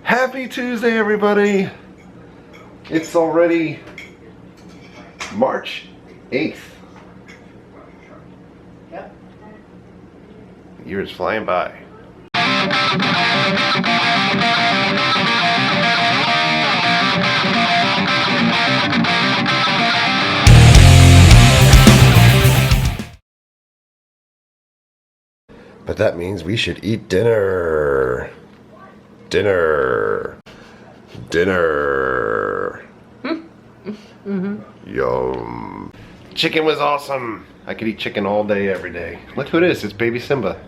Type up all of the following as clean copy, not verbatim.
Happy Tuesday, everybody! It's already March 8th. Yep. The year is flying by. But that means we should eat dinner. Dinner. Yum. Chicken was awesome. I could eat chicken all day, every day. Look who it is. It's baby Simba.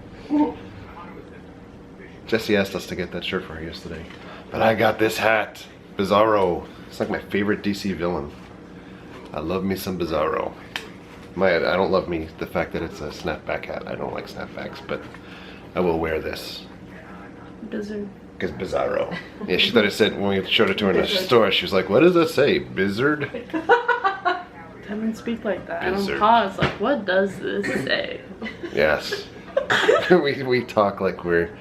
Jesse asked us to get that shirt for her yesterday. But I got this hat. Bizarro. It's like my favorite DC villain. I love me some Bizarro. I don't love me the fact that it's a snapback hat. I don't like snapbacks, but I will wear this. Bizarre. Because Bizarro. Yeah, she thought it said, when we showed it to her in the store, she was like, what does that say? Bizzard? I don't speak like that. Bizzard. I don't pause. Like, what does this say? Yes. we talk like we're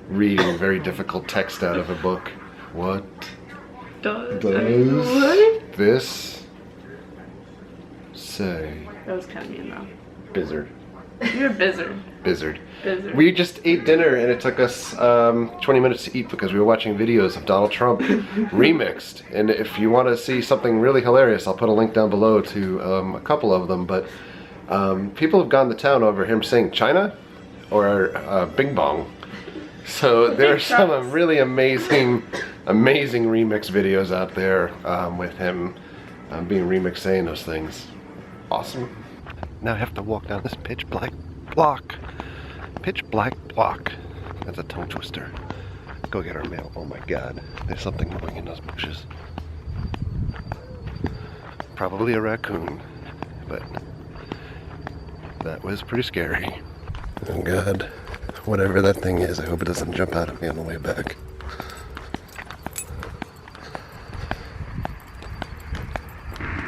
reading very difficult text out of a book. What does this say? That was kind of mean though. Bizzard. You're a bizzard. Bizzard. Bizzard. We just ate dinner and it took us 20 minutes to eat because we were watching videos of Donald Trump remixed. And if you want to see something really hilarious, I'll put a link down below to a couple of them. But people have gone to town over him saying China or Bing Bong. So there are some really amazing remix videos out there with him being remixed saying those things. Awesome. Now I have to walk down this pitch black block. Pitch black block. That's a tongue twister. Go get our mail. Oh my god. There's something moving in those bushes. Probably a raccoon. But that was pretty scary. Oh god. Whatever that thing is, I hope it doesn't jump out at me on the way back.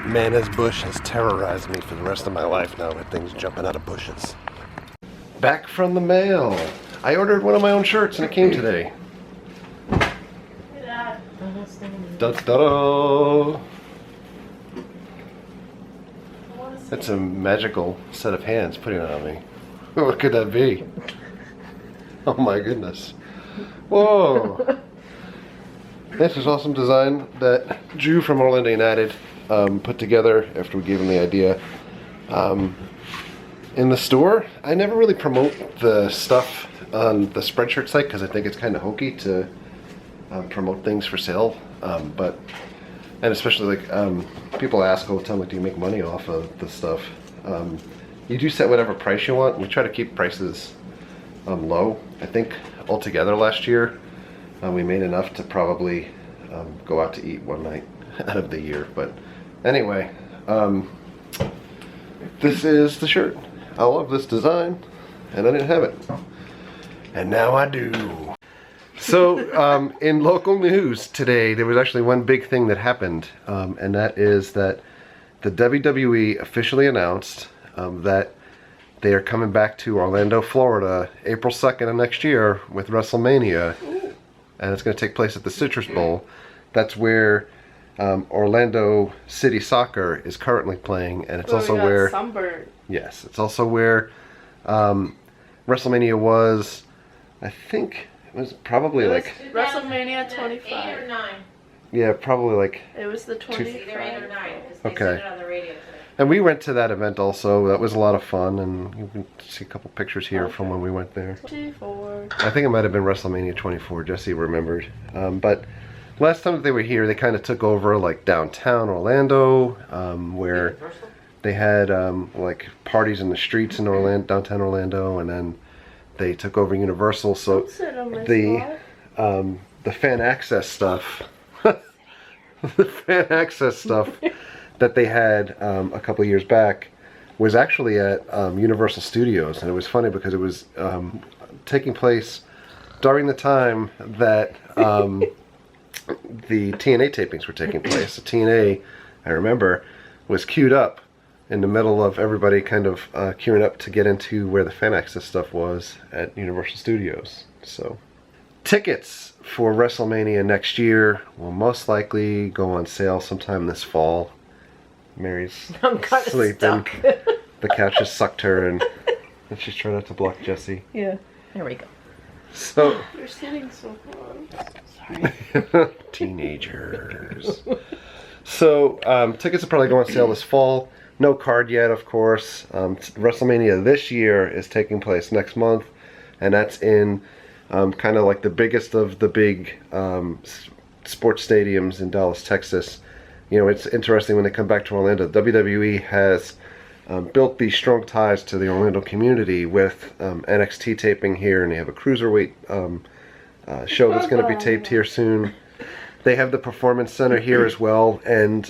Man, this bush has terrorized me for the rest of my life now with things jumping out of bushes. Back from the mail. I ordered one of my own shirts and it came today. Da-da-da! That's a magical set of hands putting it on me. What could that be? Oh my goodness. Whoa! This is awesome design that Drew from Orlando United put together after we gave him the idea. In the store, I never really promote the stuff on the Spreadshirt site because I think it's kind of hokey to promote things for sale. And especially like people ask all the time, like, do you make money off of the stuff? You do set whatever price you want. We try to keep prices low. I think altogether last year we made enough to probably go out to eat one night out of the year. But anyway, this is the shirt. I love this design, and I didn't have it, and now I do. So in local news today, there was actually one big thing that happened, and that is that the WWE officially announced that they are coming back to Orlando, Florida, April 2nd of next year with Wrestlemania. And it's going to take place at the Citrus Bowl. That's where Orlando City Soccer is currently playing, and it's also where Sunburn. Yes, it's also where WrestleMania was. I think it was probably like WrestleMania 25. 8 or 9. Yeah, probably like. It was the 25. Either 8 or 9. They Okay. said it on the radio today. And we went to that event also. That was a lot of fun, and you can see a couple pictures here from when we went there. 24. I think it might have been WrestleMania 24. Jesse remembered. But last time that they were here, they kind of took over like downtown Orlando, where they had like parties in the streets in Orlando, downtown Orlando, and then they took over Universal. So the fan access stuff, the fan access stuff that they had a couple of years back was actually at Universal Studios, and it was funny because it was taking place during the time that the TNA tapings were taking place. The TNA, I remember, was queued up in the middle of everybody kind of queuing up to get into where the fan access stuff was at Universal Studios. So, tickets for WrestleMania next year will most likely go on sale sometime this fall. Mary's I'm kind of sleeping. stuck. The couch has sucked her, and she's trying not to block Jesse. Yeah. There we go. So, You're sitting so close. Sorry. teenagers. So, tickets will probably go on sale this fall. No card yet, of course. WrestleMania this year is taking place next month, and that's in kind of like the biggest of the big sports stadiums in Dallas, Texas. You know, it's interesting when they come back to Orlando. WWE has built these strong ties to the Orlando community with NXT taping here, and they have a cruiserweight show that's going to be taped here soon. They have the Performance Center here as well, and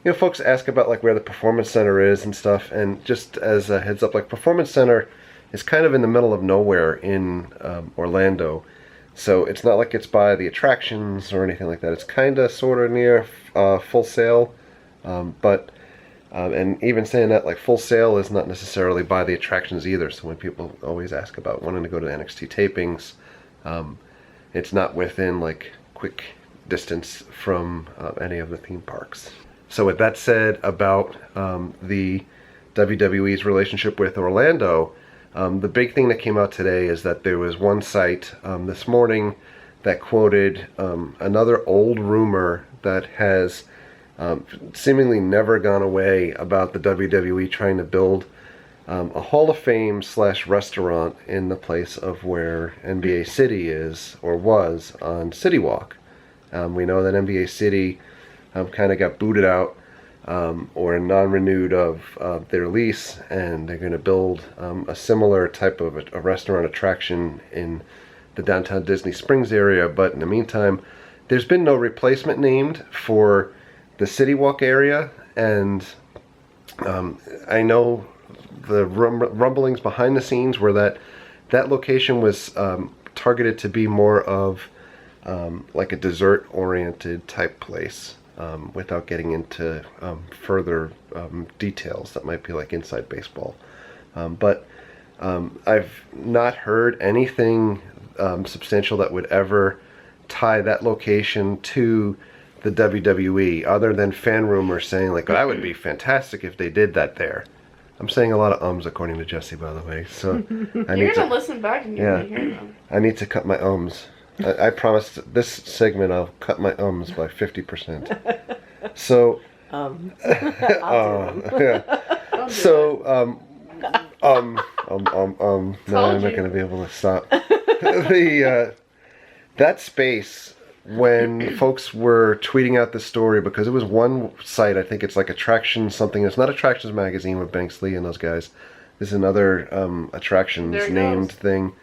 you know, folks ask about like where the Performance Center is and stuff, and just as a heads up, like Performance Center is kind of in the middle of nowhere in Orlando, so it's not like it's by the attractions or anything like that. It's kind of sort of near Full Sail, but and even saying that, like Full Sail is not necessarily by the attractions either. So when people always ask about wanting to go to NXT tapings, it's not within like quick distance from any of the theme parks. So with that said about the WWE's relationship with Orlando, the big thing that came out today is that there was one site this morning that quoted another old rumor that has seemingly never gone away about the WWE trying to build a Hall of Fame / restaurant in the place of where NBA City is or was on City Walk. We know that NBA City kind of got booted out or non-renewed of their lease, and they're going to build a similar type of a restaurant attraction in the downtown Disney Springs area. But in the meantime, there's been no replacement named for the City Walk area, and I know the rumblings behind the scenes were that that location was targeted to be more of like a dessert-oriented type place, without getting into further details that might be like inside baseball. But I've not heard anything substantial that would ever tie that location to the WWE, other than fan rumors saying like, that would be fantastic if they did that there. I'm saying a lot of ums according to Jesse, by the way. So I You're need gonna to listen back and you're gonna hear them. I need to cut my ums. I promised this segment I'll cut my ums by 50%. So I'll do them. yeah. Don't do So no, I'm not you. gonna be able to stop. The that space, when folks were tweeting out this story, because it was one site, I think it's like Attractions something. It's not Attractions Magazine with Banks Lee and those guys. This is another Attractions There it named goes. thing,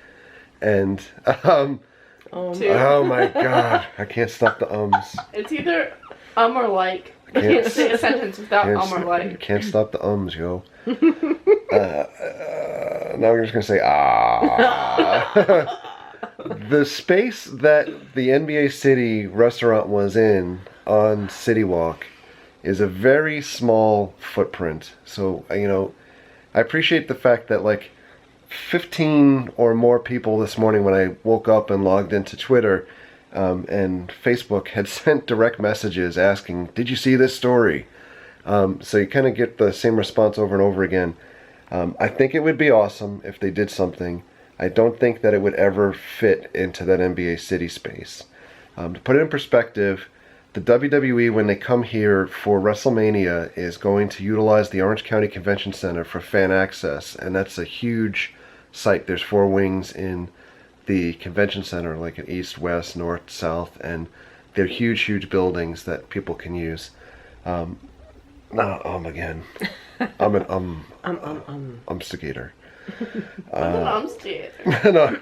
and Two. oh my god, I can't stop the ums. It's either or like. You Can't- can't say a sentence without or like. Can't stop the ums, yo. Now we're just gonna say ah. The space that the NBA City restaurant was in on City Walk is a very small footprint. So, you know, I appreciate the fact that like 15 or more people this morning when I woke up and logged into Twitter and Facebook had sent direct messages asking, did you see this story? So you kind of get the same response over and over again. I think it would be awesome if they did something. I don't think that it would ever fit into that NBA City space. To put it in perspective, the WWE, when they come here for WrestleMania, is going to utilize the Orange County Convention Center for fan access, and that's a huge site. There's 4 wings in the convention center, like an east, west, north, south, and they're huge buildings that people can use. Again. I'm an umstigator. I'm scared. No.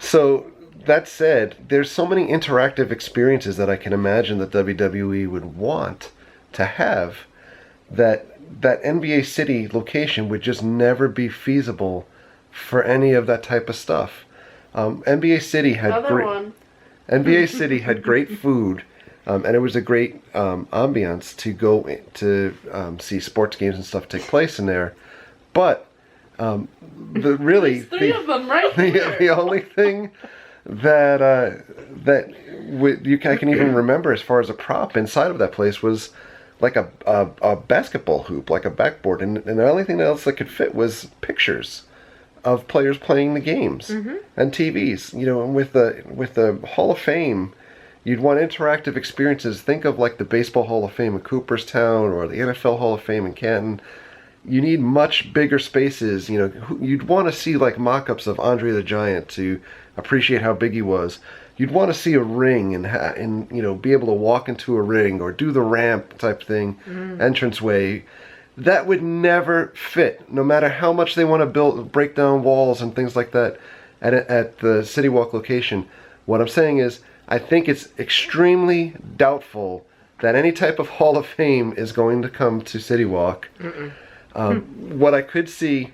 So that said, there's so many interactive experiences that I can imagine that WWE would want to have that NBA City location would just never be feasible for any of that type of stuff. NBA City had Another one. NBA City had great food, and it was a great ambiance to go to see sports games and stuff take place in there. But There's 3 of them right here. the only thing that I can even remember as far as a prop inside of that place was like a basketball hoop, like a backboard, and the only thing else that could fit was pictures of players playing the games and TVs. You know, and with the Hall of Fame, you'd want interactive experiences. Think of like the Baseball Hall of Fame in Cooperstown or the NFL Hall of Fame in Canton. You need much bigger spaces. You know, you'd want to see like mock-ups of Andre the Giant to appreciate how big he was. You'd want to see a ring and you know, be able to walk into a ring or do the ramp type thing, entranceway. That would never fit, no matter how much they want to break down walls and things like that at the City Walk location. What I'm saying is, I think it's extremely doubtful that any type of Hall of Fame is going to come to City Walk. What I could see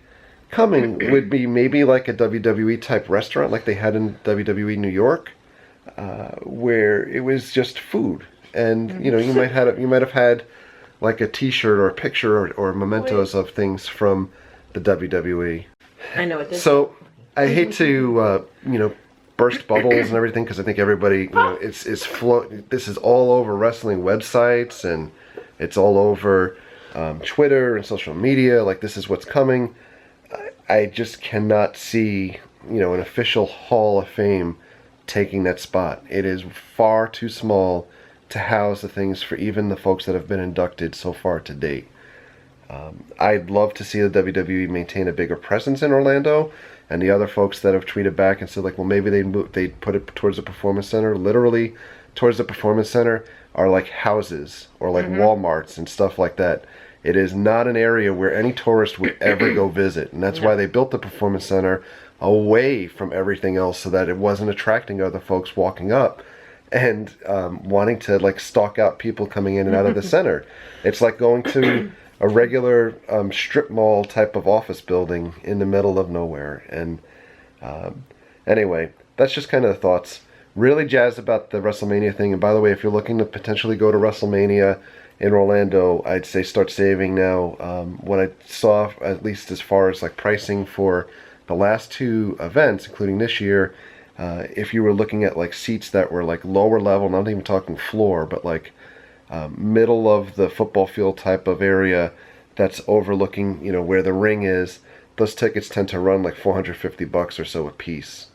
coming would be maybe like a WWE type restaurant like they had in WWE New York, where it was just food, and you know, you might have had like a T-shirt or a picture or mementos of things from the WWE. I know it. So I hate to you know, burst bubbles and everything, because I think everybody, you know, this is all over wrestling websites, and it's all over Twitter and social media. Like, this is what's coming. I just cannot see, you know, an official Hall of Fame taking that spot. It is far too small to house the things for even the folks that have been inducted so far to date. I'd love to see the WWE maintain a bigger presence in Orlando, and the other folks that have tweeted back and said, like, well, maybe they'd put it towards the Performance Center. Literally, towards the Performance Center are like houses or like Walmarts and stuff like that. It is not an area where any tourist would ever go visit, and that's why they built the Performance Center away from everything else, so that it wasn't attracting other folks walking up and wanting to like stalk out people coming in and out of the center. It's like going to a regular strip mall type of office building in the middle of nowhere. And anyway, that's just kind of the thoughts. Really jazzed about the WrestleMania thing. And by the way, if you're looking to potentially go to WrestleMania in Orlando, I'd say start saving now. What I saw, at least as far as like pricing for the last two events, including this year, if you were looking at like seats that were like lower level, not even talking floor, but like middle of the football field type of area that's overlooking, you know, where the ring is, those tickets tend to run like $450 or so a piece.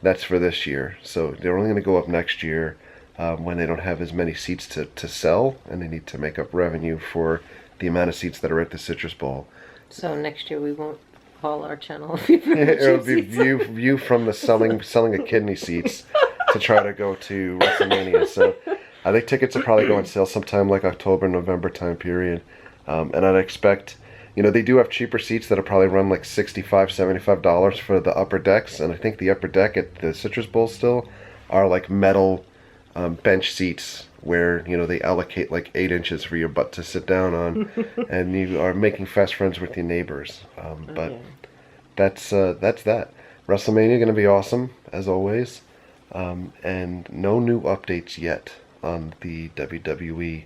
That's for this year. So they're only going to go up next year when they don't have as many seats to sell, and they need to make up revenue for the amount of seats that are at the Citrus Bowl. So next year we won't call our channel. It'll be view from the selling a kidney seats to try to go to WrestleMania. So I think tickets will probably go on sale sometime like October, November time period. And I'd expect, you know, they do have cheaper seats that'll probably run like $65, $75 for the upper decks. And I think the upper deck at the Citrus Bowl still are like metal bench seats where, you know, they allocate like 8 inches for your butt to sit down on, and you are making fast friends with your neighbors. But that's that. WrestleMania going to be awesome as always, and no new updates yet on the WWE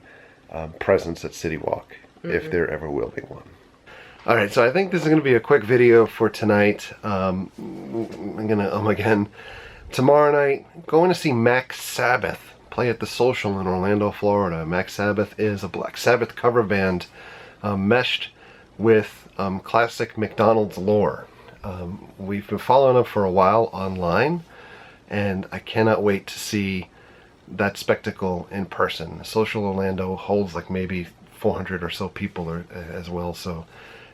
presence at City Walk, if there ever will be one. All right, so I think this is going to be a quick video for tonight. I'm gonna again tomorrow night going to see Max Sabbath play at the Social in Orlando, Florida. Max Sabbath is a Black Sabbath cover band meshed with classic McDonald's lore. We've been following them for a while online, and I cannot wait to see that spectacle in person. Social Orlando holds like maybe 400 or so people as well, so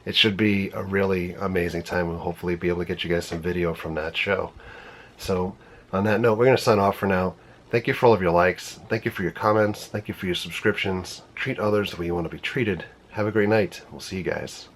it should be a really amazing time. We'll hopefully be able to get you guys some video from that show. So on that note, we're going to sign off for now. Thank you for all of your likes. Thank you for your comments. Thank you for your subscriptions. Treat others the way you want to be treated. Have a great night. We'll see you guys.